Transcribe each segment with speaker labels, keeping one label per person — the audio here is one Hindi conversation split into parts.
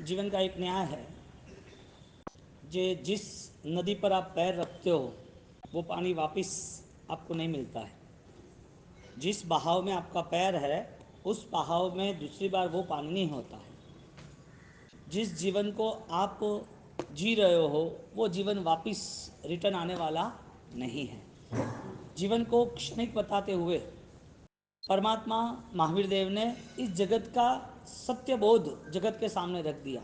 Speaker 1: जीवन का एक न्याय है, जिस नदी पर आप पैर रखते हो वो पानी वापस आपको नहीं मिलता है। जिस बहाव में आपका पैर है उस बहाव में दूसरी बार वो पानी नहीं होता है। जिस जीवन को आप जी रहे हो वो जीवन वापस रिटर्न आने वाला नहीं है। जीवन को क्षणिक बताते हुए परमात्मा महावीर देव ने इस जगत का सत्य बोध जगत के सामने रख दिया,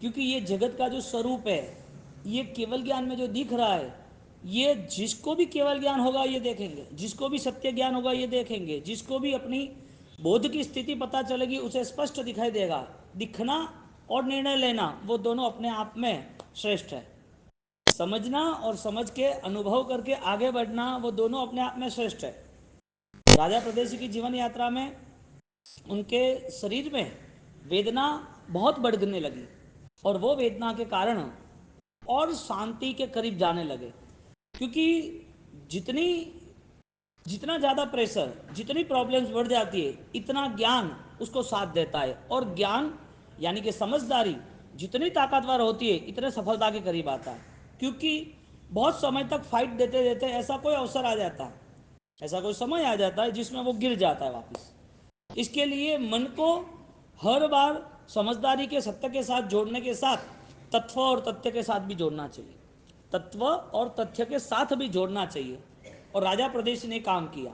Speaker 1: क्योंकि ये जगत का जो स्वरूप है, ये केवल ज्ञान में जो दिख रहा है, ये जिसको भी केवल ज्ञान होगा ये देखेंगे, जिसको भी सत्य ज्ञान होगा ये देखेंगे, जिसको भी अपनी बोध की स्थिति पता चलेगी उसे स्पष्ट दिखाई देगा। दिखना और निर्णय लेना वो दोनों अपने आप में श्रेष्ठ है। समझना और समझ के अनुभव करके आगे बढ़ना वो दोनों अपने आप में श्रेष्ठ है। राजा प्रदेशी की जीवन यात्रा में उनके शरीर में वेदना बहुत बढ़ने लगी और वो वेदना के कारण और शांति के करीब जाने लगे, क्योंकि जितनी जितना ज़्यादा प्रेशर, जितनी प्रॉब्लम्स बढ़ जाती है, इतना ज्ञान उसको साथ देता है। और ज्ञान यानी कि समझदारी जितनी ताकतवर होती है इतने सफलता के करीब आता है, क्योंकि बहुत समय तक फाइट देते देते ऐसा कोई अवसर आ जाता है, ऐसा कोई समय आ जाता है जिसमें वो गिर जाता है वापस। इसके लिए मन को हर बार समझदारी के सत्य के साथ जोड़ने के साथ तत्व और तथ्य के साथ भी जोड़ना चाहिए, तत्व और तथ्य के साथ भी जोड़ना चाहिए। और राजा प्रदेश ने काम किया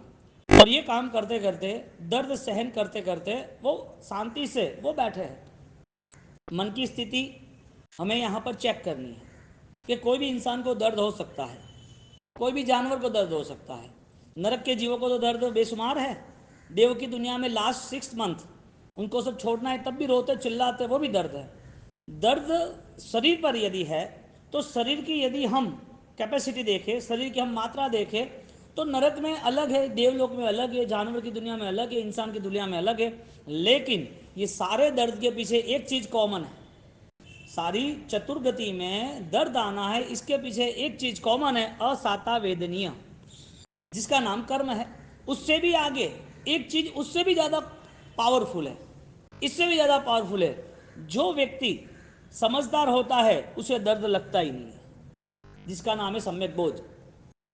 Speaker 1: और ये काम करते करते, दर्द सहन करते करते वो शांति से वो बैठे हैं। मन की स्थिति हमें यहाँ पर चेक करनी है कि कोई भी इंसान को दर्द हो सकता है, कोई भी जानवर को दर्द हो सकता है। नरक के जीवों को तो दर्द बेशुमार है। देव की दुनिया में लास्ट 6 मंथ उनको सब छोड़ना है तब भी रोते चिल्लाते, वो भी दर्द है। दर्द शरीर पर यदि है तो शरीर की यदि हम कैपेसिटी देखें, शरीर की हम मात्रा देखें, तो नरक में अलग है, देवलोक में अलग है, जानवर की दुनिया में अलग है, इंसान की दुनिया में अलग है। लेकिन ये सारे दर्द के पीछे एक चीज़ कॉमन है। सारी चतुर्गति में दर्द आना है, इसके पीछे एक चीज कॉमन है, असाता वेदनीय, जिसका नाम कर्म है। उससे भी आगे एक चीज उससे भी ज्यादा पावरफुल है, इससे भी ज्यादा पावरफुल है। जो व्यक्ति समझदार होता है उसे दर्द लगता ही नहीं है, जिसका नाम है सम्यक बोध।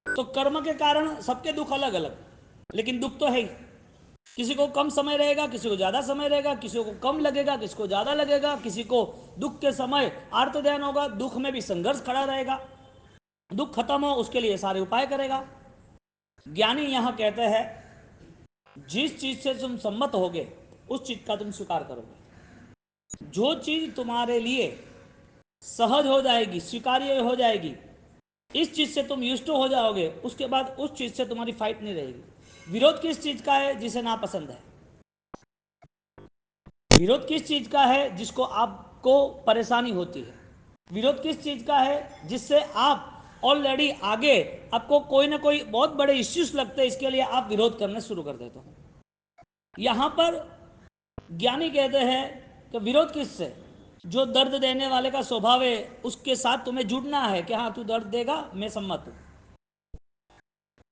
Speaker 1: तो कर्म के कारण सबके दुख अलग अलग, लेकिन दुख तो है ही। किसी को कम समय रहेगा, किसी को ज़्यादा समय रहेगा, किसी को कम लगेगा, किसी को ज़्यादा लगेगा, किसी को दुख के समय आर्त ध्यान होगा, दुख में भी संघर्ष खड़ा रहेगा, दुख खत्म हो उसके लिए सारे उपाय करेगा। ज्ञानी यहाँ कहते हैं जिस चीज से तुम सम्मत होगे उस चीज का तुम स्वीकार करोगे। जो चीज तुम्हारे लिए सहज हो जाएगी, स्वीकार्य हो जाएगी, इस चीज से तुम युष्ट हो जाओगे, उसके बाद उस चीज से तुम्हारी फाइट नहीं रहेगी। विरोध किस चीज का है? जिसे नापसंद है। विरोध किस चीज का है? जिसको आपको परेशानी होती है। विरोध किस चीज का है? जिससे आप ऑलरेडी आगे आपको कोई ना कोई बहुत बड़े इश्यूज लगते हैं, इसके लिए आप विरोध करने शुरू कर देते हो। यहां पर ज्ञानी कहते हैं कि विरोध किससे? जो दर्द देने वाले का स्वभाव है उसके साथ तुम्हें जुड़ना है कि हाँ तू दर्द देगा, मैं सम्मत हूं।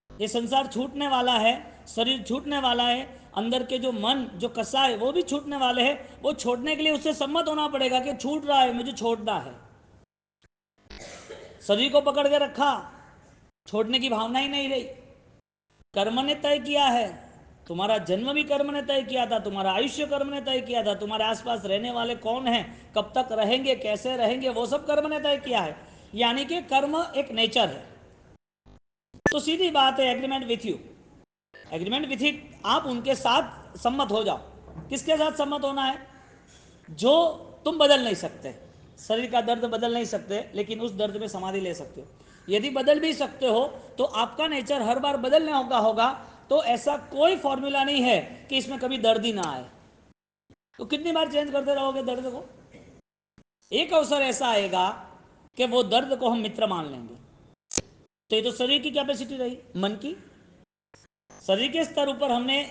Speaker 1: ये संसार छूटने वाला है, शरीर छूटने वाला है, अंदर के जो मन जो कसा है वो भी छूटने वाले हैं। वो छोड़ने के लिए उससे सम्मत होना पड़ेगा कि छूट रहा है, मुझे छोड़ना है। शरीर को पकड़ के रखा, छोड़ने की भावना ही नहीं रही। कर्म ने तय किया है, तुम्हारा जन्म भी कर्म ने तय किया था, तुम्हारा आयुष्य कर्म ने तय किया था, तुम्हारे आसपास रहने वाले कौन हैं, कब तक रहेंगे, कैसे रहेंगे, वो सब कर्म ने तय किया है। यानी कि कर्म एक नेचर है। तो सीधी बात है, agreement with you, agreement with it, आप उनके साथ सम्मत हो जाओ। किसके साथ सम्मत होना है? जो तुम बदल नहीं सकते। शरीर का दर्द बदल नहीं सकते, लेकिन उस दर्द में समाधि ले सकते हो। यदि बदल भी सकते हो तो आपका नेचर हर बार बदलने होगा। तो ऐसा कोई फॉर्मूला नहीं है कि इसमें कभी दर्द ही ना आए। तो कितनी बार चेंज करते रहोगे दर्द को? एक अवसर ऐसा आएगा कि वो दर्द को हम मित्र मान लेंगे। तो ये तो शरीर की कैपेसिटी रही। मन की, शरीर के स्तर ऊपर हमने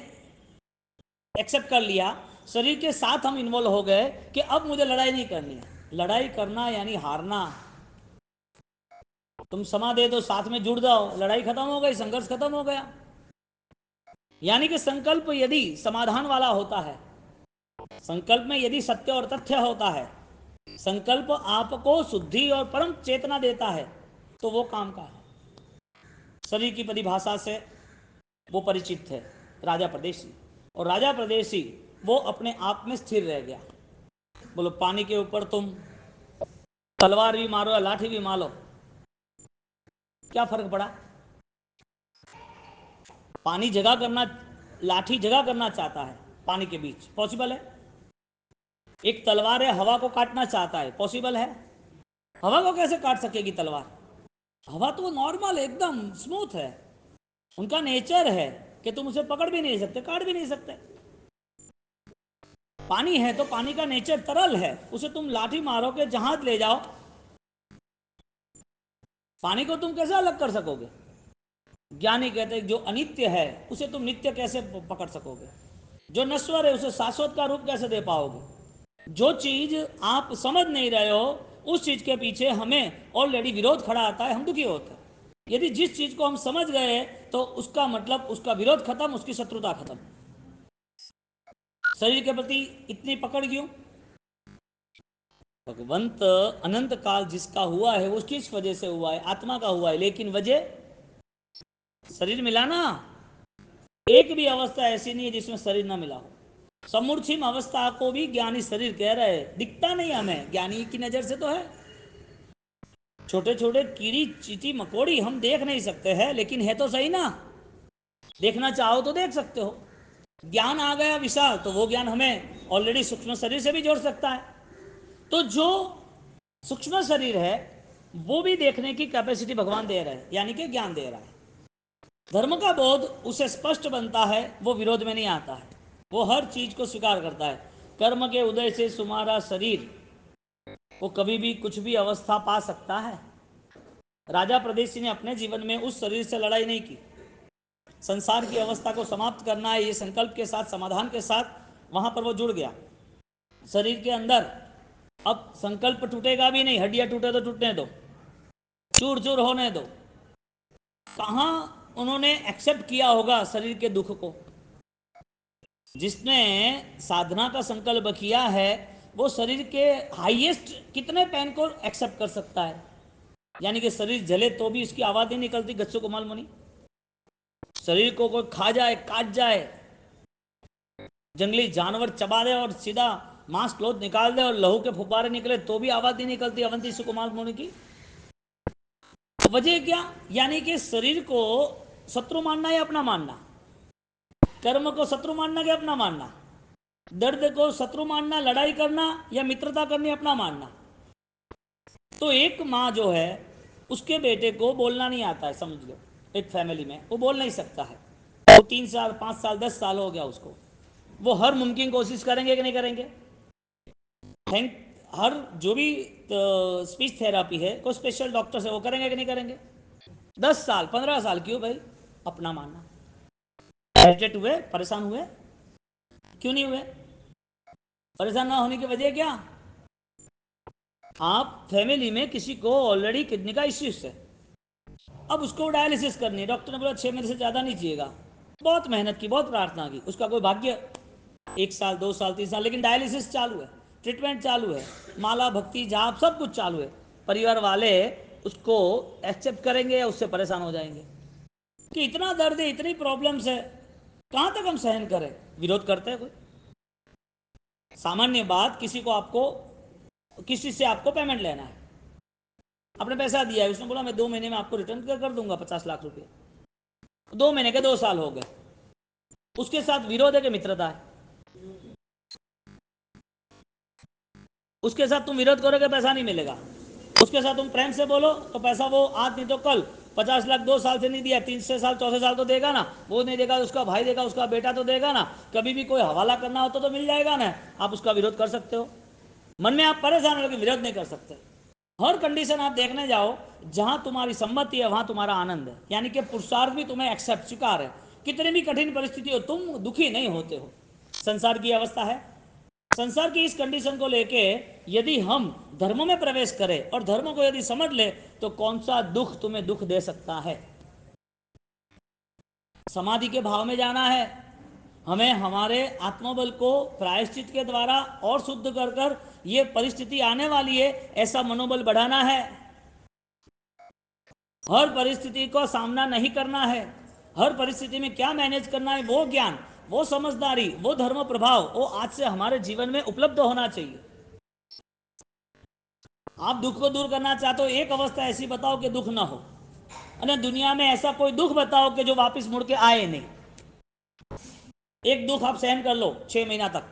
Speaker 1: एक्सेप्ट कर लिया, शरीर के साथ हम इन्वॉल्व हो गए कि अब मुझे लड़ाई नहीं करनी है। लड़ाई करना यानी हारना। तुम समा दे दो, साथ में जुड़ जाओ, लड़ाई खत्म हो गई, संघर्ष खत्म हो गया। यानी कि संकल्प यदि समाधान वाला होता है, संकल्प में यदि सत्य और तथ्य होता है, संकल्प आपको शुद्धि और परम चेतना देता है, तो वो काम का है। शरीर की परिभाषा से वो परिचित है राजा प्रदेशी, और राजा प्रदेशी वो अपने आप में स्थिर रह गया। बोलो पानी के ऊपर तुम तलवार भी मारो या लाठी भी मारो, क्या फर्क पड़ा? पानी जगह करना, लाठी जगह करना चाहता है पानी के बीच, पॉसिबल है? एक तलवार है हवा को काटना चाहता है, पॉसिबल है? हवा को कैसे काट सकेगी तलवार? हवा तो नॉर्मल एकदम स्मूथ है, उनका नेचर है कि तुम उसे पकड़ भी नहीं सकते, काट भी नहीं सकते। पानी है तो पानी का नेचर तरल है, उसे तुम लाठी मारो के जहाज ले जाओ, पानी को तुम कैसे अलग कर सकोगे? ज्ञानी कहते हैं जो अनित्य है उसे तुम नित्य कैसे पकड़ सकोगे? जो नश्वर है उसे शाश्वत का रूप कैसे दे पाओगे? जो चीज आप समझ नहीं रहे हो उस चीज के पीछे हमें ऑलरेडी विरोध खड़ा आता है, हम दुखी होते हैं। यदि जिस चीज को हम समझ गए तो उसका मतलब उसका विरोध खत्म, उसकी शत्रुता खत्म। शरीर के प्रति इतनी पकड़ क्यों? भगवंत अनंत काल जिसका हुआ है वो किस वजह से हुआ है? आत्मा का हुआ है, लेकिन वजह शरीर मिला ना। एक भी अवस्था ऐसी नहीं है जिसमें शरीर ना मिला हो। समूर्छिम अवस्था को भी ज्ञानी शरीर कह रहे हैं, दिखता नहीं हमें, ज्ञानी की नजर से तो है। छोटे छोटे कीड़ी चींटी मकोड़ी हम देख नहीं सकते हैं, लेकिन है तो सही ना। देखना चाहो तो देख सकते हो। ज्ञान आ गया विशाल तो वो ज्ञान हमें ऑलरेडी सूक्ष्म शरीर से भी जोड़ सकता है। तो जो सूक्ष्म शरीर है वो भी देखने की कैपेसिटी भगवान दे रहे हैं, यानी कि ज्ञान दे रहा है। धर्म का बोध उसे स्पष्ट बनता है, वो विरोध में नहीं आता है, वो हर चीज को स्वीकार करता है। कर्म के उदय से तुम्हारा शरीर वो कभी भी कुछ भी अवस्था पा सकता है। राजा प्रदेशी ने अपने जीवन में उस शरीर से लड़ाई नहीं की। संसार की अवस्था को समाप्त करना है, ये संकल्प के साथ, समाधान के साथ वहां पर वो जुड़ गया। शरीर के अंदर अब संकल्प टूटेगा भी नहीं, हड्डियां टूटे तो टूटने दो, चूर चूर होने दो। कहां उन्होंने एक्सेप्ट किया होगा शरीर के दुख को? जिसने साधना का संकल्प किया है वो शरीर के हाईएस्ट कितने पेन को एक्सेप्ट कर सकता है? यानी कि शरीर जले तो भी इसकी आवाज नहीं निकलती, गच्चो को मालूम। शरीर को कोई खा जाए, काट जाए, जंगली जानवर चबा दे और सीधा मांस क्लोथ निकाल दे और लहू के फुब्बारे निकले तो भी आवाज नहीं निकलती अवंती सुकुमार मुनि की। वजह क्या? यानी कि शरीर को शत्रु मानना या अपना मानना, कर्म को शत्रु मानना कि अपना मानना, दर्द को शत्रु मानना, लड़ाई करना या मित्रता करनी अपना मानना। तो एक माँ जो है उसके बेटे को बोलना नहीं आता है, समझ लो एक फैमिली में वो बोल नहीं सकता है, वो 3 साल 5 साल 10 साल हो गया उसको, वो हर मुमकिन कोशिश करेंगे कि नहीं करेंगे? थैंक हर जो भी स्पीच थेरापी है, कोई स्पेशल डॉक्टर है, वो करेंगे कि नहीं करेंगे? 10 साल 15 साल क्यों भाई? अपना मानना। एरिटेट हुए, परेशान हुए, क्यों नहीं हुए? परेशान ना होने की वजह क्या? आप फैमिली में किसी को ऑलरेडी किडनी का इश्यूज है, अब उसको डायलिसिस करनी है, डॉक्टर ने बोला 6 महीने से ज़्यादा नहीं जिएगा, बहुत मेहनत की, बहुत प्रार्थना की, उसका कोई भाग्य 1 साल 2 साल 3 साल, लेकिन डायलिसिस चालू है, ट्रीटमेंट चालू है, माला भक्ति जाप सब कुछ चालू है। परिवार वाले उसको एक्सेप्ट करेंगे या उससे परेशान हो जाएंगे कि इतना दर्द है, इतनी प्रॉब्लम्स है, कहाँ तक हम सहन करें? विरोध करते हैं कोई? सामान्य बात, किसी को आपको किसी से आपको पेमेंट लेना है, आपने पैसा दिया है, उसने बोला मैं 2 महीने में आपको रिटर्न कर दूंगा 50 लाख रुपए, 2 महीने के 2 साल हो गए, उसके साथ विरोध है कि मित्रता है? उसके साथ तुम विरोध करोगे पैसा नहीं मिलेगा, उसके साथ तुम प्रेम से बोलो तो पैसा वो आज नहीं तो कल 50 लाख 2 साल से नहीं दिया, 3 साल 4 साल तो देगा ना, वो नहीं देगा उसका भाई देगा, उसका बेटा तो देगा ना, कभी भी कोई हवाला करना हो तो मिल जाएगा ना, आप उसका विरोध कर सकते हो। मन में आप परेशान हो लेकिन विरोध नहीं कर सकते। हर कंडीशन आप देखने जाओ, जहां तुम्हारी सम्मति है वहां तुम्हारा आनंद है, यानी कि पुरुषार्थ भी तुम्हें एक्सेप्ट स्वीकार है। कितनी भी कठिन परिस्थिति हो तुम दुखी नहीं होते हो। संसार की अवस्था है। संसार की इस कंडीशन को लेके यदि हम धर्म में प्रवेश करें और धर्म को यदि समझ ले तो कौन सा दुख तुम्हें दुख दे सकता है? समाधि के भाव में जाना है, हमें हमारे आत्मबल को प्रायश्चित के द्वारा और शुद्ध कर कर ये परिस्थिति आने वाली है ऐसा मनोबल बढ़ाना है। हर परिस्थिति को सामना नहीं करना है, हर परिस्थिति में क्या मैनेज करना है वो ज्ञान, वो समझदारी, वो धर्म प्रभाव वो आज से हमारे जीवन में उपलब्ध होना चाहिए। आप दुख को दूर करना चाहते हो, एक अवस्था ऐसी बताओ कि दुख ना हो, और दुनिया में ऐसा कोई दुख बताओ कि जो वापस मुड़ के आए नहीं। एक दुख आप सहन कर लो 6 महीना तक,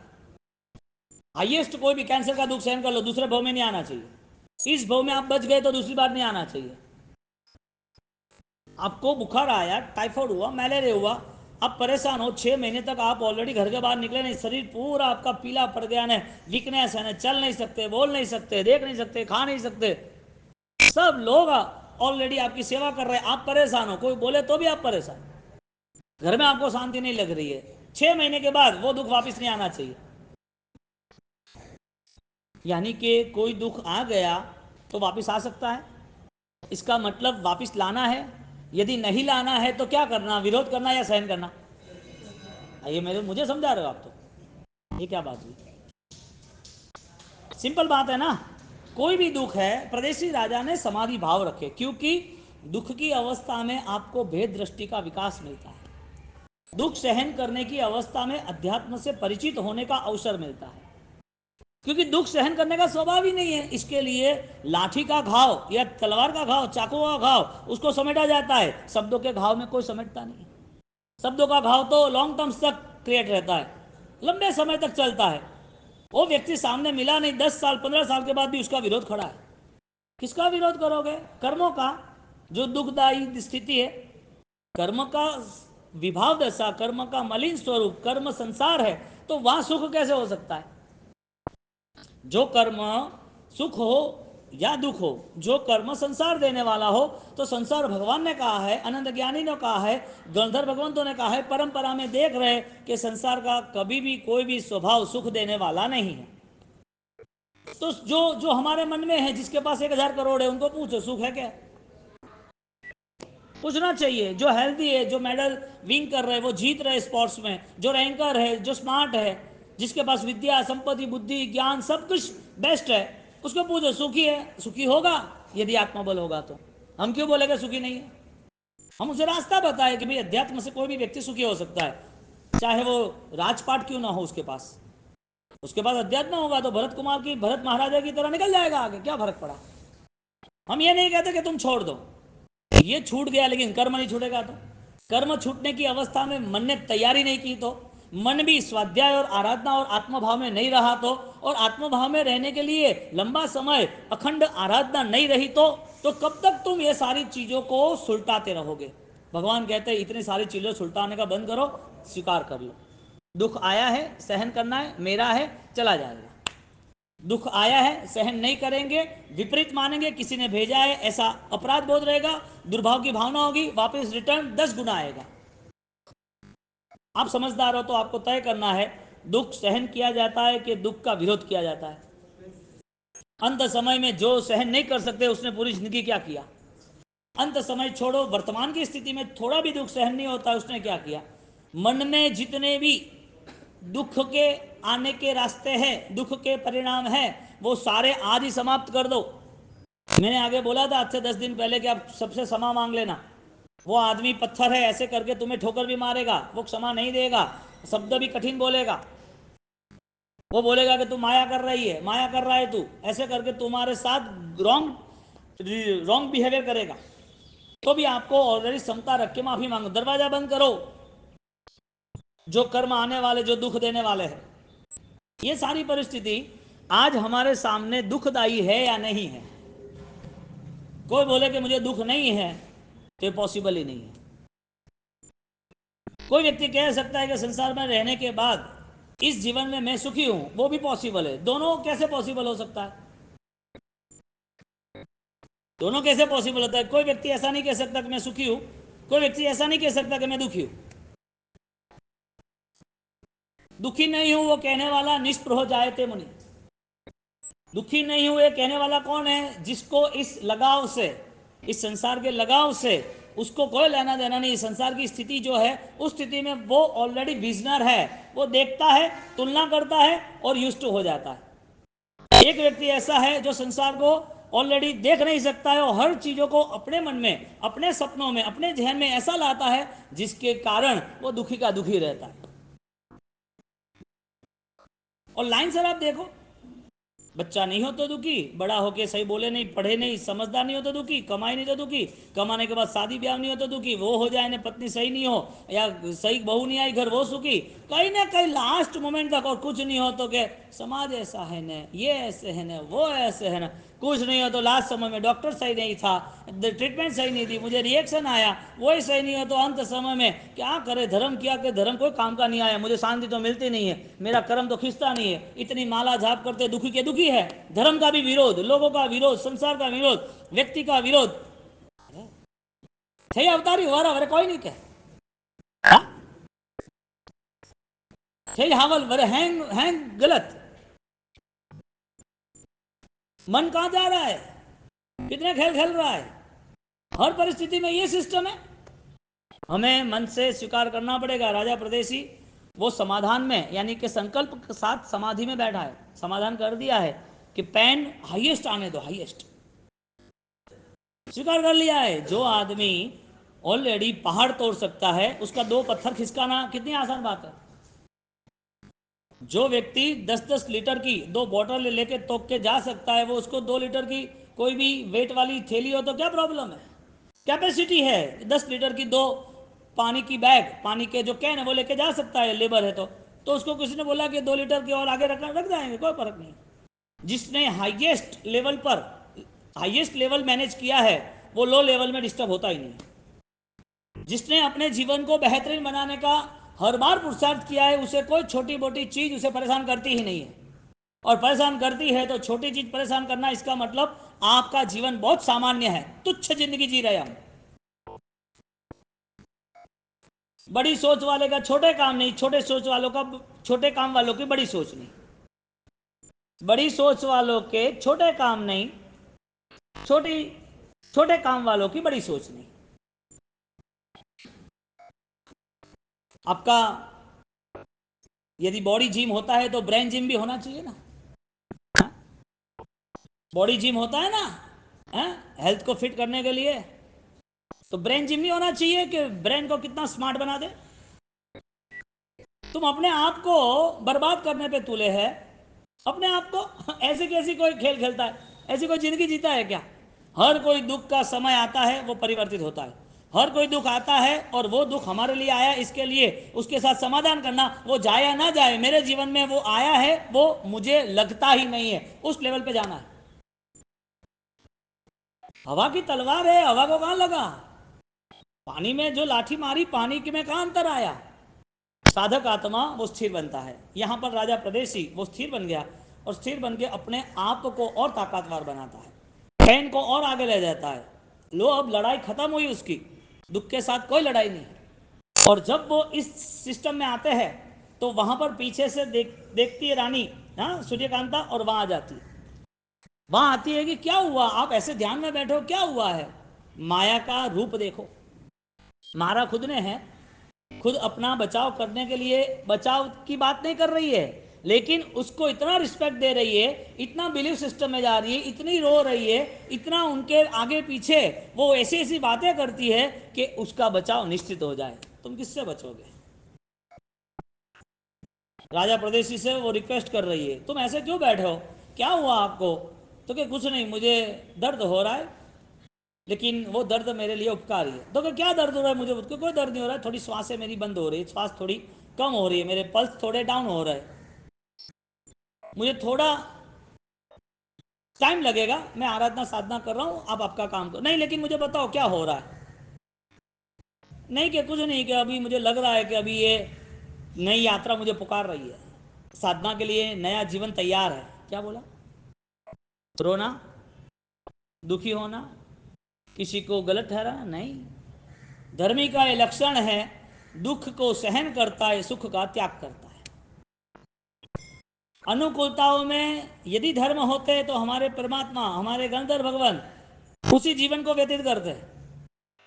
Speaker 1: हाईएस्ट कोई भी कैंसर का दुख सहन कर लो, दूसरे भाव में नहीं आना चाहिए। इस भाव में आप बच गए तो दूसरी बार नहीं आना चाहिए। आपको बुखार आया, टाइफाइड हुआ, मलेरिया हुआ, आप परेशान हो, 6 महीने तक आप ऑलरेडी घर के बाहर निकले नहीं, शरीर पूरा आपका पीला पड़ गया ना, वीकनेस है ना, चल नहीं सकते, बोल नहीं सकते, देख नहीं सकते, खा नहीं सकते, सब लोग ऑलरेडी आपकी सेवा कर रहे हैं, आप परेशान हो, कोई बोले तो भी आप परेशान, घर में आपको शांति नहीं लग रही है। 6 महीने के बाद वो दुख वापस नहीं आना चाहिए। यानी कि कोई दुख आ गया तो वापस आ सकता है, इसका मतलब वापस लाना है। यदि नहीं लाना है तो क्या करना, विरोध करना या सहन करना? ये मेरे मुझे समझा रहे हो आप? तो ये क्या बात हुई? सिंपल बात है ना। कोई भी दुख है, प्रदेशी राजा ने समाधि भाव रखे, क्योंकि दुख की अवस्था में आपको भेद दृष्टि का विकास मिलता है। दुख सहन करने की अवस्था में अध्यात्म से परिचित होने का अवसर मिलता है, क्योंकि दुख सहन करने का स्वभाव ही नहीं है। इसके लिए लाठी का घाव या तलवार का घाव, चाकू का घाव, उसको समेटा जाता है, शब्दों के घाव में कोई समेटता नहीं। शब्दों का घाव तो लॉन्ग टर्म्स तक क्रिएट रहता है, लंबे समय तक चलता है। वो व्यक्ति सामने मिला नहीं, 10 साल 15 साल के बाद भी उसका विरोध खड़ा है। किसका विरोध करोगे? कर्मों का, जो दुखदायी स्थिति है, कर्म का विभाव दशा, कर्म का मलिन स्वरूप, कर्म संसार है, तो वहां सुख कैसे हो सकता है? जो कर्म सुख हो या दुख हो, जो कर्म संसार देने वाला हो, तो संसार भगवान ने कहा है, अनंत ज्ञानी ने कहा है, गंधर्व भगवंतों ने कहा है, परंपरा में देख रहे कि संसार का कभी भी कोई भी स्वभाव सुख देने वाला नहीं है। तो जो जो हमारे मन में है, जिसके पास 1000 करोड़ है, उनको पूछो सुख है क्या? पूछना चाहिए। जो हेल्दी है, जो मेडल विन कर रहे हैं, वो जीत रहे स्पोर्ट्स में, जो रैंकर है, जो स्मार्ट है, जिसके पास विद्या संपत्ति बुद्धि ज्ञान सब कुछ बेस्ट है, उसको पूछो सुखी है? सुखी होगा यदि आत्मबल होगा तो। हम क्यों बोलेगा सुखी नहीं है? हम उसे रास्ता बताए कि भाई अध्यात्म से कोई भी व्यक्ति सुखी हो सकता है, चाहे वो राजपाट क्यों ना हो उसके पास। उसके पास अध्यात्म होगा तो भरत कुमार की, भरत महाराजा की तरह निकल जाएगा आगे, क्या फर्क पड़ा। हम ये नहीं कहते कि तुम छोड़ दो, ये छूट गया, लेकिन कर्म नहीं छूटेगा। तो कर्म छूटने की अवस्था में मन ने तैयारी नहीं की, तो मन भी स्वाध्याय और आराधना और आत्मभाव में नहीं रहा, तो और आत्मभाव में रहने के लिए लंबा समय अखंड आराधना नहीं रही, तो कब तक तुम ये सारी चीजों को सुलटाते रहोगे? भगवान कहते हैं इतनी सारी चीजों सुलटाने का बंद करो, स्वीकार कर लो। दुख आया है, सहन करना है, मेरा है, चला जाएगा। दुख आया है, सहन नहीं करेंगे, विपरीत मानेंगे, किसी ने भेजा है ऐसा अपराध बोध रहेगा, दुर्भाव की भावना होगी, वापस रिटर्न 10 गुना आएगा। आप समझदार हो तो आपको तय करना है, दुख सहन किया जाता है कि दुख का विरोध किया जाता है। अंत समय में जो सहन नहीं कर सकते उसने पूरी जिंदगी क्या किया? अंत समय छोड़ो, वर्तमान की स्थिति में थोड़ा भी दुख सहन नहीं होता, उसने क्या किया? मन में जितने भी दुख के आने के रास्ते हैं, दुख के परिणाम हैं, वो सारे आज ही समाप्त कर दो। मैंने आगे बोला था आज से 10 दिन पहले कि आप सबसे क्षमा मांग लेना। वो आदमी पत्थर है, ऐसे करके तुम्हें ठोकर भी मारेगा, वो क्षमा नहीं देगा, शब्द भी कठिन बोलेगा, वो बोलेगा कि तू माया कर रही है, माया कर रहा है तू, ऐसे करके तुम्हारे साथ रॉन्ग रॉन्ग बिहेवियर करेगा, तो भी आपको ऑलरेडी क्षमता रख के माफी मांगो। दरवाजा बंद करो, जो कर्म आने वाले, जो दुख देने वाले हैं। ये सारी परिस्थिति आज हमारे सामने दुखदायी है या नहीं है? कोई बोले कि मुझे दुख नहीं है, तो पॉसिबल ही नहीं है। कोई व्यक्ति कह सकता है कि संसार में रहने के बाद इस जीवन में मैं सुखी हूं, वो भी पॉसिबल है। दोनों कैसे पॉसिबल हो सकता है? दोनों कैसे पॉसिबल होता है? कोई व्यक्ति ऐसा नहीं कह सकता कि मैं सुखी हूं, कोई व्यक्ति ऐसा नहीं कह सकता कि मैं दुखी हूं। दुखी नहीं हूं वो कहने वाला निष्प्रह हो जाए थे मुनि। दुखी नहीं हूं ये कहने वाला कौन है? जिसको इस लगाव से, इस संसार के लगाव से उसको कोई लेना देना नहीं। संसार की स्थिति जो है उस स्थिति में वो ऑलरेडी विजनर है, वो देखता है, तुलना करता है और यूज्ड टू हो जाता है। एक व्यक्ति ऐसा है जो संसार को ऑलरेडी देख नहीं सकता है और हर चीजों को अपने मन में, अपने सपनों में, अपने जहन में ऐसा लाता है जिसके कारण वो दुखी का दुखी रहता है। और लाइन सर आप देखो, बच्चा नहीं हो तो दुखी, बड़ा होके सही बोले नहीं, पढ़े नहीं, समझदार नहीं हो तो दुखी, कमाई नहीं तो दुखी, कमाने के बाद शादी ब्याह नहीं हो तो दुखी, वो हो जाए ना पत्नी सही नहीं हो या सही बहू नहीं आई घर वो सुखी, कहीं ना कहीं लास्ट मोमेंट तक और कुछ नहीं हो तो के समाज ऐसा है न, ये ऐसे है न, वो ऐसे है न, कुछ नहीं हो तो लास्ट समय में डॉक्टर सही नहीं था, ट्रीटमेंट सही नहीं थी, मुझे रिएक्शन आया, वही सही नहीं हो तो अंत समय में क्या करे, धर्म किया कि धर्म कोई काम का नहीं आया, मुझे शांति तो मिलती नहीं है, मेरा कर्म तो खिंचता नहीं है, इतनी माला जाप करते दुखी के दुखी है। धर्म का भी विरोध, लोगों का विरोध, संसार का विरोध, व्यक्ति का विरोध। थे अवतारी हो रहा कोई नहीं कह थे हावल वरे हैंग हैंग गलत। मन कहां जा रहा है, कितने खेल खेल रहा है, हर परिस्थिति में ये सिस्टम है। हमें मन से स्वीकार करना पड़ेगा। राजा प्रदेशी वो समाधान में यानी कि संकल्प के साथ समाधि में बैठा है, समाधान कर दिया है कि पेन हाईएस्ट आने दो, हाईएस्ट स्वीकार कर लिया है। जो आदमी ऑलरेडी पहाड़ तोड़ सकता है उसका दो पत्थर खिसकाना कितनी आसान बात है। जो व्यक्ति 10-10 लीटर की दो बोतल लेके तोड़ के जा सकता है, वो उसको 2 लीटर की कोई भी वेट वाली थैली हो तो क्या प्रॉब्लम है। कैपेसिटी है 10 लीटर की, दो पानी की बैग, पानी के जो कैन है वो लेके जा सकता है, लेबर है तो उसको किसी ने बोला कि 2 लीटर की और आगे रख जाएंगे, कोई फर्क नहीं। जिसने हाईएस्ट लेवल पर हाईएस्ट लेवल मैनेज किया है वो लो लेवल में डिस्टर्ब होता ही नहीं। जिसने अपने जीवन को बेहतरीन बनाने का हर बार पुरुषार्थ किया है उसे कोई छोटी मोटी चीज उसे परेशान करती ही नहीं है, और परेशान करती है तो छोटी चीज परेशान करना, इसका मतलब आपका जीवन बहुत सामान्य है, तुच्छ जिंदगी जी रहे हम। बड़ी सोच वाले का छोटे काम नहीं, छोटे सोच वालों का छोटे काम वालों की बड़ी सोच नहीं, बड़ी सोच वालों के छोटे काम नहीं, छोटी छोटे काम वालों की बड़ी सोच नहीं। आपका यदि बॉडी जिम होता है तो ब्रेन जिम भी होना चाहिए ना। बॉडी जिम होता है ना, हेल्थ को फिट करने के लिए, तो ब्रेन जिम नहीं होना चाहिए कि ब्रेन को कितना स्मार्ट बना दे। तुम अपने आप को बर्बाद करने पे तुले है, अपने आप को ऐसे कैसी कोई खेल खेलता है, ऐसी कोई जिंदगी जीता है क्या। हर कोई दुख का समय आता है वो परिवर्तित होता है, हर कोई दुख आता है और वो दुख हमारे लिए आया, इसके लिए उसके साथ समाधान करना, वो जाए या ना जाए मेरे जीवन में वो आया है, वो मुझे लगता ही नहीं है, उस लेवल पे जाना है। हवा की तलवार है, हवा को कहां लगा, पानी में जो लाठी मारी पानी में कहां अंतर आया। साधक आत्मा वो स्थिर बनता है। यहां पर राजा प्रदेशी वो स्थिर बन गया और स्थिर बन के अपने आप को और ताकतवर बनाता है, फैन को और आगे ले जाता है। लो अब लड़ाई खत्म हुई उसकी, दुख के साथ कोई लड़ाई नहीं। और जब वो इस सिस्टम में आते हैं तो वहां पर पीछे से देखती है रानी, हाँ सूर्यकांता, और वहां आ जाती है, वहां आती है कि क्या हुआ, आप ऐसे ध्यान में बैठो, क्या हुआ है। माया का रूप देखो, मारा खुद ने है, खुद अपना बचाव करने के लिए बचाव की बात नहीं कर रही है, लेकिन उसको इतना रिस्पेक्ट दे रही है, इतना बिलीफ सिस्टम में जा रही है, इतनी रो रही है, इतना उनके आगे पीछे वो ऐसी ऐसी बातें करती है कि उसका बचाव निश्चित हो जाए। तुम किससे बचोगे। राजा प्रदेशी से वो रिक्वेस्ट कर रही है, तुम ऐसे क्यों बैठे हो, क्या हुआ आपको। तो कि कुछ नहीं, मुझे दर्द हो रहा है, लेकिन वो दर्द मेरे लिए उपकारी है। तो क्या दर्द हो रहा है, मुझे कोई दर्द नहीं हो रहा है, थोड़ी श्वासें मेरी बंद हो रही है, श्वास थोड़ी कम हो रही है, मेरे पल्स थोड़े डाउन हो रहे हैं, मुझे थोड़ा टाइम लगेगा, मैं आराधना साधना कर रहा हूँ, आप आपका काम करो। नहीं लेकिन मुझे बताओ क्या हो रहा है। नहीं कि कुछ नहीं, कि अभी मुझे लग रहा है कि अभी ये नई यात्रा मुझे पुकार रही है, साधना के लिए नया जीवन तैयार है। क्या बोला, रोना, दुखी होना, किसी को गलत ठहराना नहीं। धर्मी का ये लक्षण है, दुख को सहन करता है, सुख का त्याग करता है। अनुकूलताओं में यदि धर्म होते तो हमारे परमात्मा, हमारे गणधर भगवान उसी जीवन को व्यतीत करते हैं।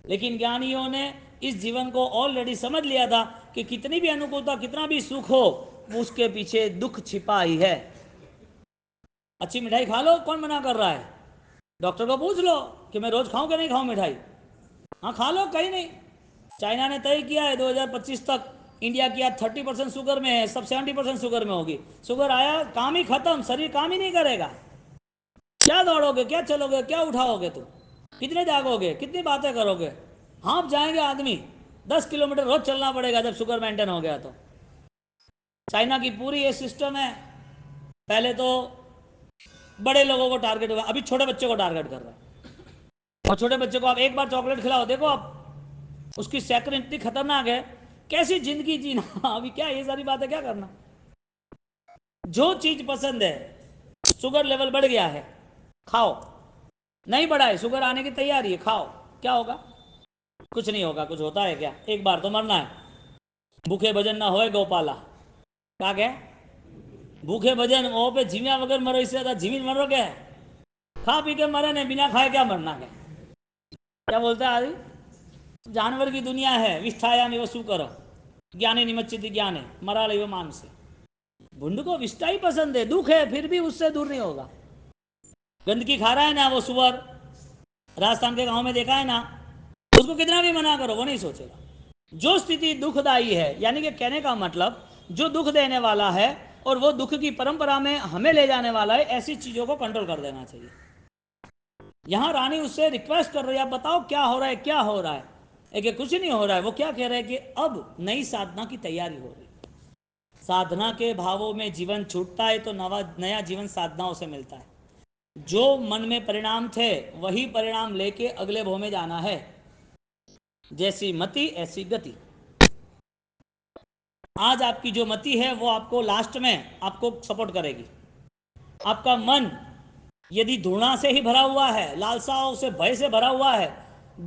Speaker 1: लेकिन ज्ञानियों ने इस जीवन को ऑलरेडी समझ लिया था कि कितनी भी अनुकूलता, कितना भी सुख हो, उसके पीछे दुख छिपा ही है। अच्छी मिठाई खा लो, कौन मना कर रहा है? डॉक्टर को पूछ लो कि मैं रोज खाऊं कि नहीं खाऊं मिठाई। हाँ खा लो, कहीं नहीं। चाइना ने तय किया है 2025 तक इंडिया की आज 30% शुगर में है, सब 70% शुगर में होगी। शुगर आया, काम ही खत्म, शरीर काम ही नहीं करेगा। क्या दौड़ोगे, क्या चलोगे, क्या उठाओगे तुम? कितने जागोगे, कितनी बातें करोगे? हाँप जाएंगे आदमी। 10 किलोमीटर रोज चलना पड़ेगा जब शुगर मेंटेन हो गया तो। चाइना की पूरी ये सिस्टम है। पहले तो बड़े लोगों को टारगेट हुआ, अभी छोटे बच्चे को टारगेट कर रहा है। और छोटे बच्चे को आप एक बार चॉकलेट खिलाओ, देखो आप उसकी सैकड़ें इतनी खतरनाक है, कैसी जिंदगी जीना। अभी क्या ये सारी बातें क्या करना? जो चीज पसंद है, शुगर लेवल बढ़ गया है, खाओ। नहीं बढ़ा है, शुगर आने की तैयारी है, खाओ। क्या होगा? कुछ नहीं होगा। कुछ होता है क्या? एक बार तो मरना है। भूखे भजन ना होए गोपाला। क्या क्या? भूखे भजन वो पे जीव्या वगैरह मरो, इससे ज्यादा जीवित मरो क्या? खा पी के मरे ने, बिना खाए क्या मरना क्या? क्या बोलता है आदमी? जानवर की दुनिया है। विष्ठाया निव सुकर ज्ञाने निमच्चित ज्ञाने मरा ले मान से। भुंड को विष्ठा ही पसंद है, दुख है, फिर भी उससे दूर नहीं होगा। गंदगी खा रहा है ना वो सुअर, राजस्थान के गांव में देखा है ना, उसको कितना भी मना करो वो नहीं सोचेगा। जो स्थिति दुखदायी है, यानी कि कहने का मतलब जो दुख देने वाला है और वो दुख की परंपरा में हमें ले जाने वाला है, ऐसी चीजों को कंट्रोल कर देना चाहिए। यहां रानी उससे रिक्वेस्ट कर रही है, बताओ क्या हो रहा है, क्या हो रहा है? एक कुछ नहीं हो रहा है। वो क्या कह रहे हैं कि अब नई साधना की तैयारी हो रही है। साधना के भावों में जीवन छूटता है तो नया जीवन साधनाओं से मिलता है। जो मन में परिणाम थे वही परिणाम लेके अगले भाव में जाना है। जैसी मति ऐसी गति। आज आपकी जो मति है वो आपको लास्ट में आपको सपोर्ट करेगी। आपका मन यदि घृणा से ही भरा हुआ है, लालसाओं से, भय से भरा हुआ है,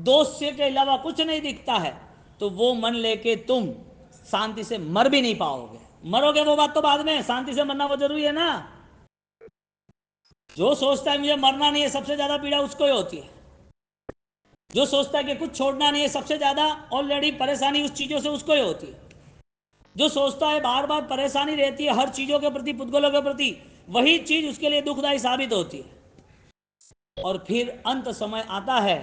Speaker 1: दोष से के अलावा कुछ नहीं दिखता है, तो वो मन लेके तुम शांति से मर भी नहीं पाओगे। मरोगे वो बात तो बाद में, शांति से मरना वो जरूरी है ना। जो सोचता है मुझे मरना नहीं है, सबसे ज्यादा पीड़ा उसको ही होती है। जो सोचता है कि कुछ छोड़ना नहीं है, सबसे ज्यादा ऑलरेडी परेशानी उस चीजों से उसको ही होती है। जो सोचता है बार बार परेशानी रहती है हर चीजों के प्रति, पुद्गलों के प्रति, वही चीज उसके लिए दुखदायी साबित होती है। और फिर अंत समय आता है,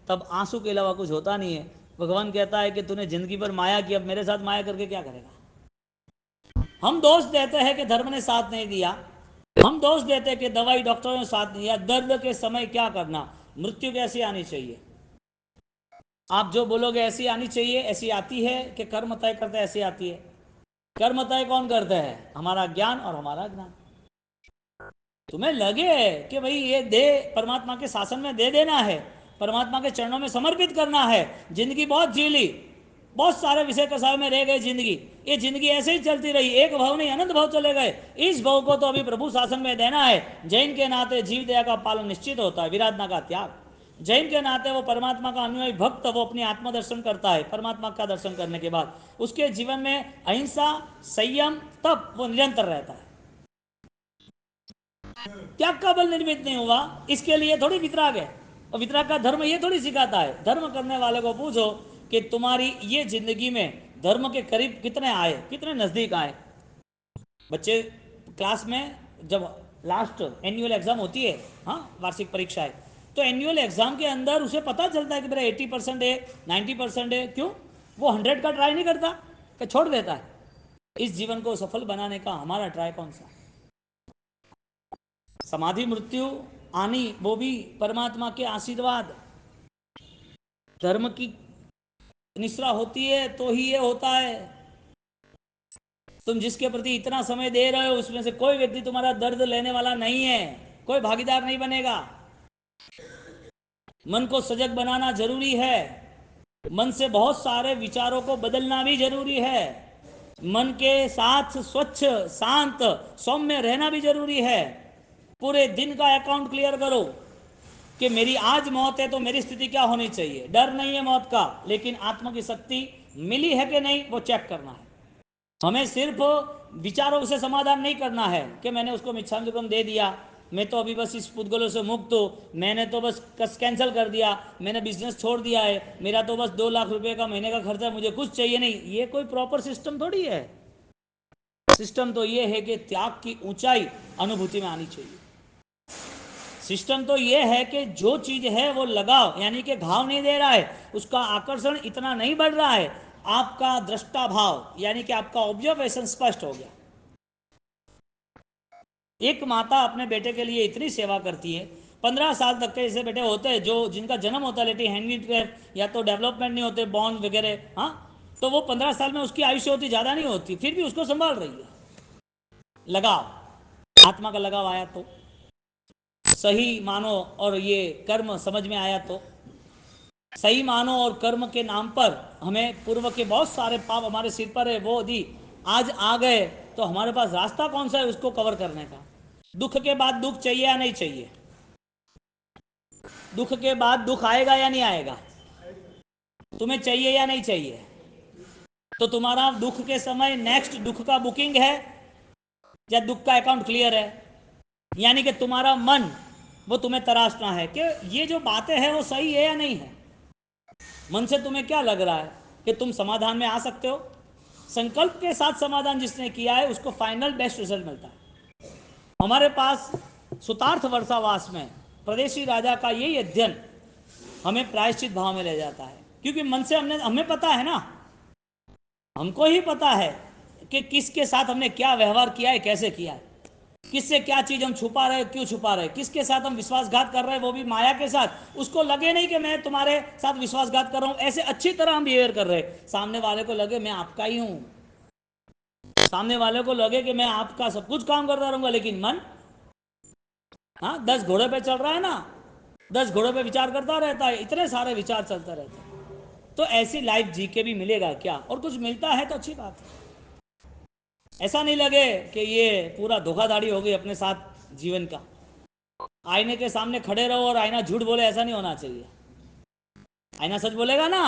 Speaker 1: तब आंसू के अलावा कुछ होता नहीं है। भगवान कहता है कि तूने जिंदगी भर माया की, अब मेरे साथ माया करके क्या करेगा? हम दोष देते हैं कि धर्म ने साथ नहीं दिया, हम दोष देते हैं कि दवाई डॉक्टरों ने साथ नहीं दिया। दर्द के समय क्या करना? मृत्यु कैसी आनी चाहिए? आप जो बोलोगे ऐसी आनी चाहिए, ऐसी आती है कि कर्म तय करते ऐसी आती है? कर्म तय कौन करते हैं? हमारा ज्ञान और हमारा ज्ञान। तुम्हें लगे कि भाई ये दे परमात्मा के शासन में दे देना है, परमात्मा के चरणों में समर्पित करना है, जिंदगी बहुत जी ली, बहुत सारे विषय कसाय में रह गए जिंदगी, ये जिंदगी ऐसे ही चलती रही, एक भाव नहीं अनंत भाव चले गए, इस भाव को तो अभी प्रभु शासन में देना है। जैन के नाते जीव दया का पालन निश्चित होता है, विराधना का त्याग। जैन के नाते वो परमात्मा का अनुयायी भक्त, वो अपनी आत्मदर्शन करता है। परमात्मा का दर्शन करने के बाद उसके जीवन में अहिंसा, संयम, तप वो निरंतर रहता है। त्याग का बल निर्मित नहीं हुआ, इसके लिए थोड़ी वितराग है। और वितराग का धर्म ये थोड़ी सिखाता है। धर्म करने वाले को पूछो कि तुम्हारी ये जिंदगी में धर्म के करीब कितने आए, कितने नजदीक आए। बच्चे क्लास में जब लास्ट एनुअल एग्जाम होती है, हाँ वार्षिक परीक्षा है, तो एनुअल एग्जाम के अंदर उसे पता चलता है कि मेरा 80% है, 90% है। क्यों? वो 100 का ट्राई नहीं करता कि छोड़ देता है। इस जीवन को सफल बनाने का हमारा ट्राई कौन सा? समाधि मृत्यु आनी वो भी परमात्मा के आशीर्वाद। धर्म की निष्ठा होती है तो ही ये होता है। तुम जिसके प्रति इतना समय दे रहे हो उसमें से कोई व्यक्ति तुम्हारा दर्द लेने वाला नहीं है, कोई भागीदार नहीं बनेगा। मन को सजग बनाना जरूरी है, मन से बहुत सारे विचारों को बदलना भी जरूरी है, मन के साथ स्वच्छ शांत सौम्य रहना भी जरूरी है। पूरे दिन का अकाउंट क्लियर करो कि मेरी आज मौत है तो मेरी स्थिति क्या होनी चाहिए। डर नहीं है मौत का, लेकिन आत्मा की शक्ति मिली है कि नहीं वो चेक करना है। हमें सिर्फ विचारों से समाधान नहीं करना है कि मैंने उसको मिच्छामिदुक्कड़म दे दिया, मैं तो अभी बस इस पुद्गलों से मुक्त हूँ, मैंने तो बस कैंसिल कर दिया, मैंने बिजनेस छोड़ दिया है, मेरा तो बस 2 लाख रुपए का महीने का खर्चा, मुझे कुछ चाहिए नहीं। ये कोई प्रॉपर सिस्टम थोड़ी है। सिस्टम तो ये है कि त्याग की ऊंचाई अनुभूति में आनी चाहिए। सिस्टम तो ये है कि जो चीज है वो लगाव, यानी कि घाव नहीं दे रहा है, उसका आकर्षण इतना नहीं बढ़ रहा है, आपका दृष्टा भाव यानी कि आपका ऑब्जर्वेशन स्पष्ट हो गया। एक माता अपने बेटे के लिए इतनी सेवा करती है, 15 साल तक के ऐसे बेटे होते हैं जो जिनका जन्म होता है लेकिन हैंडीक्राफ्ट या तो डेवलपमेंट नहीं होते, बॉर्न वगैरह, हाँ, तो वो 15 साल में उसकी आयुष्य होती ज़्यादा नहीं होती, फिर भी उसको संभाल रही है। लगाव, आत्मा का लगाव आया तो सही मानो, और ये कर्म समझ में आया तो सही मानो, और कर्म के नाम पर हमें पूर्व के बहुत सारे पाप हमारे सिर पर है, वो यदि आज आ गए तो हमारे पास रास्ता कौन सा है उसको कवर करने का। दुख के बाद दुख चाहिए या नहीं चाहिए? दुख के बाद दुख आएगा या नहीं आएगा? तुम्हें चाहिए या नहीं चाहिए? तो तुम्हारा दुख के समय नेक्स्ट दुख का बुकिंग है या दुख का अकाउंट क्लियर है? यानी कि तुम्हारा मन वो तुम्हें तराशना है कि ये जो बातें हैं वो सही है या नहीं है। मन से तुम्हें क्या लग रहा है कि तुम समाधान में आ सकते हो? संकल्प के साथ समाधान जिसने किया है उसको फाइनल बेस्ट रिजल्ट मिलता है। हमारे पास सुतार्थ वर्षावास में प्रदेशी राजा का यही अध्ययन हमें प्रायश्चित भाव में ले जाता है, क्योंकि मन से हमें पता है ना, हमको ही पता है कि किसके साथ हमने क्या व्यवहार किया है, कैसे किया है, किससे क्या चीज हम छुपा रहे, क्यों छुपा रहे, किसके साथ हम विश्वासघात कर रहे हैं, वो भी माया के साथ। उसको लगे नहीं कि मैं तुम्हारे साथ विश्वासघात कर रहा हूं, ऐसे अच्छी तरह हम बिहेवियर कर रहे हैं, सामने वाले को लगे मैं आपका ही हूं, सामने वाले को लगे कि मैं आपका सब कुछ काम करता रहूंगा, लेकिन मन, हाँ, 10 घोड़े पे चल रहा है ना, 10 घोड़ों पे विचार करता रहता है, इतने सारे विचार चलते रहते हैं। तो ऐसी लाइफ जी के भी मिलेगा क्या? और कुछ मिलता है तो अच्छी बात है। ऐसा नहीं लगे कि ये पूरा धोखाधड़ी हो गई अपने साथ जीवन का। आईने के सामने खड़े रहो और आईना झूठ बोले, ऐसा नहीं होना चाहिए। आईना सच बोलेगा ना,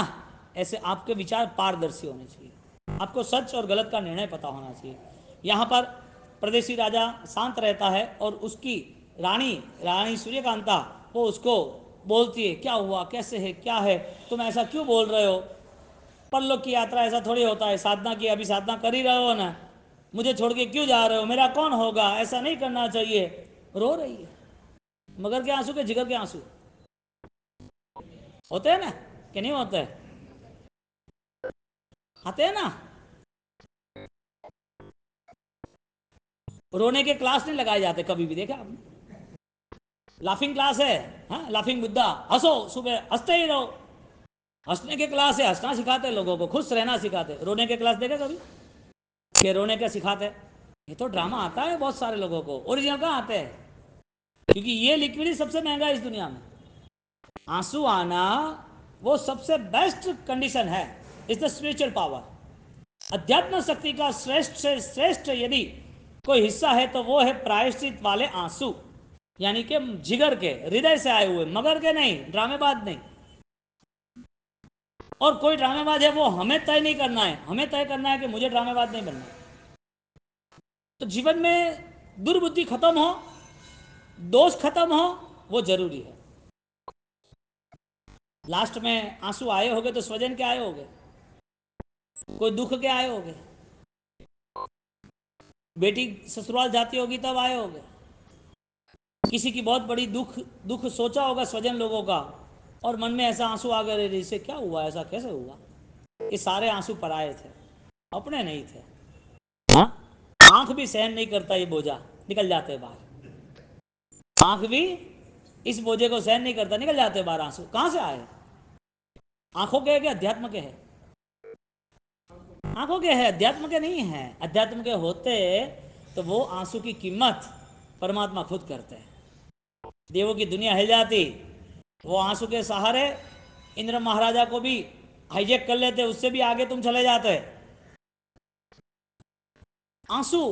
Speaker 1: ऐसे आपके विचार पारदर्शी होने चाहिए, आपको सच और गलत का निर्णय पता होना चाहिए। यहाँ पर प्रदेशी राजा शांत रहता है और उसकी रानी रानी सूर्यकांता वो उसको बोलती है, क्या हुआ, कैसे है, क्या है, तुम ऐसा क्यों बोल रहे हो? परलोक की यात्रा ऐसा थोड़ी होता है, साधना की अभी साधना कर ही रहे हो ना, मुझे छोड़ के क्यों जा रहे हो, मेरा कौन होगा, ऐसा नहीं करना चाहिए। रो रही है, मगर के आंसू के जिगर के आंसू होते हैं ना, कि नहीं होते? आते हैं ना। रोने के क्लास नहीं लगाए जाते कभी भी, देखा आपने? लाफिंग क्लास है, हाँ, लाफिंग बुद्धा, हंसो, सुबह हंसते ही रहो, हंसने के क्लास है, हंसना सिखाते लोगों को, खुश रहना सिखाते। रोने के क्लास देखे कभी कि रोने के सिखाते? ये तो ड्रामा आता है बहुत सारे लोगों को, ओरिजिनल कहाँ आते हैं? क्योंकि ये लिक्विड ही सबसे महंगा है इस दुनिया में। आंसू आना वो सबसे बेस्ट कंडीशन है, इज द स्पिरिचुअल पावर। अध्यात्म शक्ति का श्रेष्ठ से श्रेष्ठ यदि कोई हिस्सा है तो वो है प्रायश्चित वाले आंसू, यानी कि जिगर के, हृदय से आए हुए, मगर के नहीं, ड्रामेबाज नहीं। और कोई ड्रामेबाज है वो हमें तय नहीं करना है, हमें तय करना है कि मुझे ड्रामेबाज नहीं बनना है। तो जीवन में दुर्बुद्धि खत्म हो, दोष खत्म हो, वो जरूरी है। लास्ट में आंसू आए होगे तो स्वजन के आए होगे, कोई दुख के आए होगे, बेटी ससुराल जाती होगी तब आए होगे, किसी की बहुत बड़ी दुख दुख सोचा होगा स्वजन लोगों का, और मन में ऐसा आंसू आ गए, इससे क्या हुआ, ऐसा कैसे हुआ? ये सारे आंसू पराए थे, अपने नहीं थे। हाँ, आंख भी सहन नहीं करता ये बोझा, निकल जाते बाहर। आंख भी इस बोझे को सहन नहीं करता, निकल जाते बाहर। आंसू कहां से आए? आंखों के है कि अध्यात्म के है? आंखों के है, अध्यात्म के नहीं है। अध्यात्म के होते तो वो आंसू की कीमत परमात्मा खुद करते हैं। देवों की दुनिया हिल जाती, वो आंसू के सहारे इंद्र महाराजा को भी हाईजेक कर लेते, उससे भी आगे तुम चले जाते। आंसू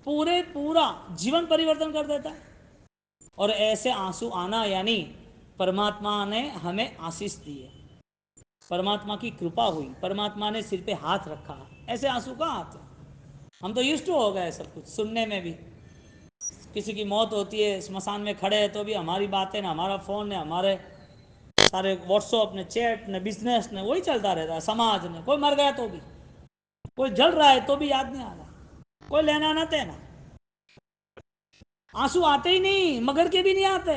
Speaker 1: पूरा जीवन परिवर्तन कर देता है। और ऐसे आंसू आना यानी परमात्मा ने हमें आशीष दी है, परमात्मा की कृपा हुई, परमात्मा ने सिर पे हाथ रखा, ऐसे आंसू कहाँ आते? हम तो यूज्ड टू हो गए सब कुछ सुनने में भी, किसी की मौत होती है, स्मशान में खड़े हैं तो भी हमारी बातें ना, हमारा फ़ोन ने, हमारे सारे व्हाट्सअप ने, चैट ने, बिजनेस ने, वही चलता रहता है। समाज ने, कोई मर गया तो भी, कोई जल रहा है तो भी याद नहीं आ रहा, कोई लेना ना देना। आंसू आते ही नहीं, मगर के भी नहीं आते।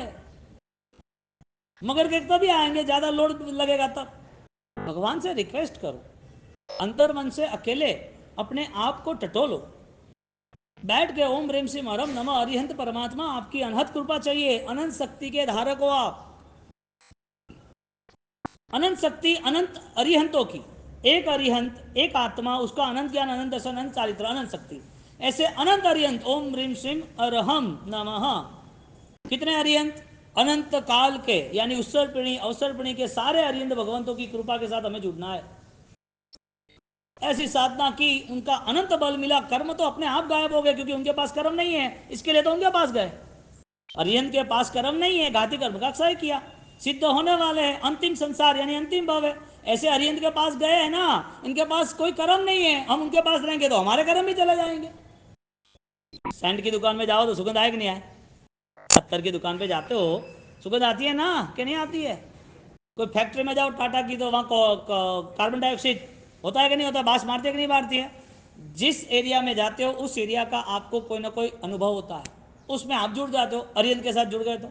Speaker 1: मगर के तभी आएंगे ज़्यादा लोड लगेगा तब। भगवान से रिक्वेस्ट करो, अंतर मन से अकेले अपने आप को टटोलो, बैठ के ओम ह्रीम सिंह हरम नमः अरिहंत परमात्मा आपकी अनहद कृपा चाहिए। अनंत शक्ति के धारक हो आप, अनंत शक्ति अनंत अरिहंतों की, एक अरिहंत एक आत्मा, उसका अनंत ज्ञान, अनंत दर्शन, अनंत चारित्र, अनंत शक्ति, ऐसे अनंत अरिहंत ओम ह्रीम सिंह अरहम नमः। कितने अरिहंत? अनंत काल के, यानी उत्सर पिणी अवसर पिणी के सारे अरिहंत भगवंतों की कृपा के साथ हमें जुड़ना है। ऐसी साधना की, उनका अनंत बल मिला, कर्म तो अपने आप गायब हो गए, क्योंकि उनके पास कर्म नहीं है, इसके लिए तो उनके पास गए। अरिहंत के पास कर्म नहीं है, घाती कर्म का क्षय किया, सिद्ध होने वाले हैं, अंतिम संसार यानी अंतिम भव है। ऐसे अरिहंत के पास गए हैं ना, इनके पास कोई कर्म नहीं है, हम उनके पास रहेंगे तो हमारे कर्म भी चले जाएंगे। सेंट की दुकान में जाओ तो सुगंध आए कि नहीं आए? अत्तर की दुकान पे जाते हो, सुगंध आती है ना कि नहीं आती है? कोई फैक्ट्री में जाओ टाटा की, तो वहाँ कार्बन डाइऑक्साइड होता है कि नहीं होता? बास मारती है कि नहीं मारती है? जिस एरिया में जाते हो उस एरिया का आपको कोई ना कोई अनुभव होता है, उसमें आप जुड़ जाते हो। अरिहंत के साथ जुड़ गए तो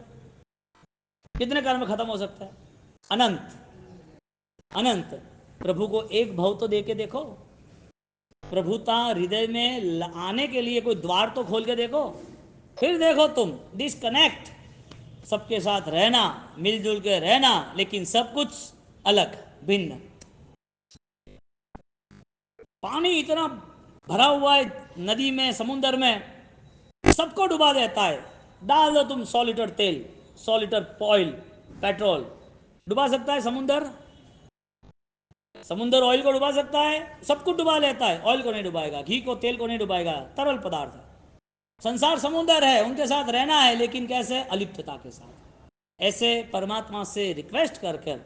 Speaker 1: कितने कर्म खत्म हो सकता है? अनंत अनंत। प्रभु को एक भाव तो दे के देखो, प्रभुता हृदय में आने के लिए कोई द्वार तो खोल के देखो, फिर देखो तुम डिस्कनेक्ट, सबके साथ रहना, मिलजुल के रहना, लेकिन सब कुछ अलग, भिन्न। पानी इतना भरा हुआ है नदी में, समुद्र में, सबको डुबा देता है। डाल दो तुम 100 लीटर तेल, 100 लीटर ऑयल, पेट्रोल, डुबा सकता है समुद्र? समुद्र ऑयल को डुबा सकता है? सब कुछ डुबा लेता है, ऑयल को नहीं डुबाएगा, घी को, तेल को नहीं डुबाएगा, तरल पदार्थ है। संसार समुद्र है, उनके साथ रहना है, लेकिन कैसे? अलिप्तता के साथ। ऐसे परमात्मा से रिक्वेस्ट कर कर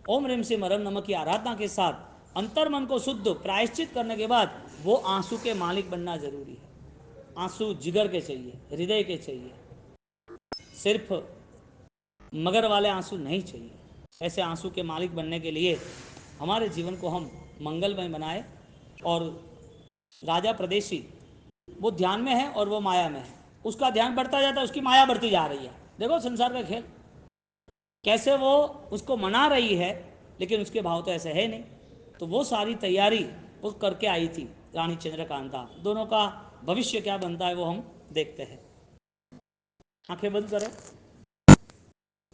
Speaker 1: ओम ह्रीम सिंह हरम नमः की आराधना के साथ अंतर मन को शुद्ध प्रायश्चित करने के बाद वो आंसू के मालिक बनना जरूरी है। आंसू जिगर के चाहिए, हृदय के चाहिए, सिर्फ मगर वाले आंसू नहीं चाहिए। ऐसे आंसू के मालिक बनने के लिए हमारे जीवन को हम मंगलमय बनाए। और राजा प्रदेशी वो ध्यान में है और वो माया में है, उसका ध्यान बढ़ता जाता है, उसकी माया बढ़ती जा रही है। देखो संसार का खेल कैसे, वो उसको मना रही है लेकिन उसके भाव तो ऐसे है नहीं। तो वो सारी तैयारी वो करके आई थी रानी चंद्रकांता। दोनों का भविष्य क्या बनता है वो हम देखते हैं। आंखें बंद करें।